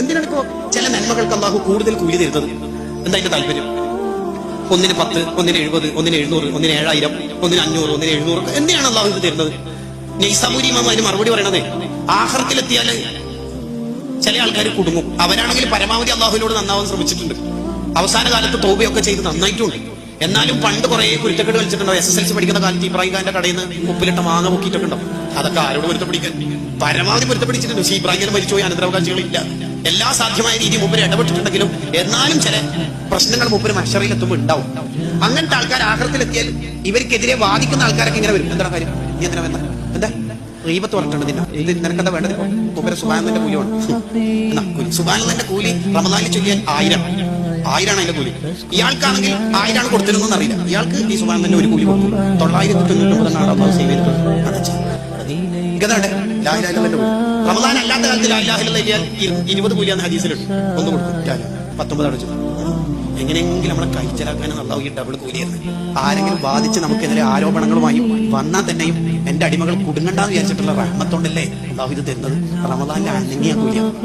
എന്തിനാണ് ഇപ്പോ ചില നന്മകൾക്ക് അള്ളാഹു കൂടുതൽ കൂലി തരുന്നത്? എന്താ അതിന്റെ താല്പര്യം? 1-ന് 10, 1-ന് 70, 1-ന് 700, 1-ന് 7000, 1-ന് 500, 1-ന് 700 എന്തിനാണ് അള്ളാഹു ഇത് തരുന്നത്? നൈസബൂരി ഇമാം അതിന് മറുപടി പറയണത്, ആഖിറത്തിലെത്തിയാല് ചില ആൾക്കാർ കുടുങ്ങും. അവരാണെങ്കിൽ പരമാവധി അള്ളാഹുവിനോട് നന്നാവാൻ ശ്രമിച്ചിട്ടുണ്ട്, അവസാന കാലത്ത് തൗബയൊക്കെ ചെയ്ത് നന്നായിട്ടുണ്ട്. എന്നാലും പണ്ട് കുറെ കുരുത്തക്കേട് കളിച്ചിട്ടുണ്ടോ? SSLC പഠിക്കുന്ന കാലത്ത് ഇബ്രാഹിം ഖാന്റെ കടയിൽ നിന്ന് ഉപ്പിലിട്ട മാങ്ങ പൊക്കിയിട്ടൊക്കെ ഉണ്ടോ? അതൊക്കെ ആരോട് പൊരുത്തപ്പിടിക്കാൻ? പരമാവധി പൊരുത്തപ്പിടിച്ചിട്ടുണ്ട്. പക്ഷേ ഇബ്രാഹിം മരിച്ചുപോയി, അനന്തരാവകാശികളില്ല. എല്ലാ സാധ്യമായ രീതി മൂപ്പര് ഇടപെട്ടിട്ടുണ്ടെങ്കിലും എന്നാലും ചില പ്രശ്നങ്ങൾ മൂപ്പര് മഹ്ശറിലെത്തുമ്പോൾ ഉണ്ടാവും. അങ്ങനത്തെ ആൾക്കാർ ആഖിറത്തിലെത്തിയാൽ ഇവർക്കെതിരെ വാദിക്കുന്ന ആൾക്കാരൊക്കെ ഇങ്ങനെ വരും. എന്താണ് കാര്യം? നീ എന്തിനാ വേണ്ട? എന്താ ഗീബത്ത് പറഞ്ഞിട്ടുണ്ട്? ഇത് നിനക്കെന്താ വേണ്ടത്? മൂപ്പര് സുബ്ഹാനല്ലാഹിന്റെ കൂലിയാണ്. സുബ്ഹാനല്ലാഹിന്റെ കൂലി റമദാനിൽ ചൊല്ലിയാൽ 1000 അതിന്റെ കൂലി. ഇയാൾക്കാണെങ്കിൽ 1000 കൊടുത്തിരുന്നെന്ന് അറിയില്ല. ഇയാൾക്ക് ഈ സുബ്ഹാനല്ലാഹിന്റെ ഒരു കൂലി കൊടുക്കും. 999 സേവ് ചെയ്തിട്ടുണ്ട്. റമദാൻ അല്ലാത്ത കാലത്ത് ലാ ഇലാഹ ഇല്ലല്ലാഹ് 20 കൂലിയാന്ന് ഹദീസിലുണ്ട്. ഒന്ന് കൊടുക്കും 19 അടച്ചു. എങ്ങനെയെങ്കിലും നമ്മളെ കഴിച്ചലാക്കാനാണ് അള്ളാഹു ഈ ഡബിൾ കൂലിയായിരുന്നു. ആരെങ്കിലും ബാധിച്ച് നമുക്കെതിരെ ആരോപണങ്ങളുമായി വന്നാൽ തന്നെയും എന്റെ അടിമകൾ കുടുങ്ങണ്ടെന്ന് വിചാരിച്ചിട്ടുള്ള റഹ്മത്തോണ്ടല്ലേ അള്ളാഹു ഇത് തരുന്നത്. റമദാനിലെ അനങ്ങിയ കൂലിയാണ്.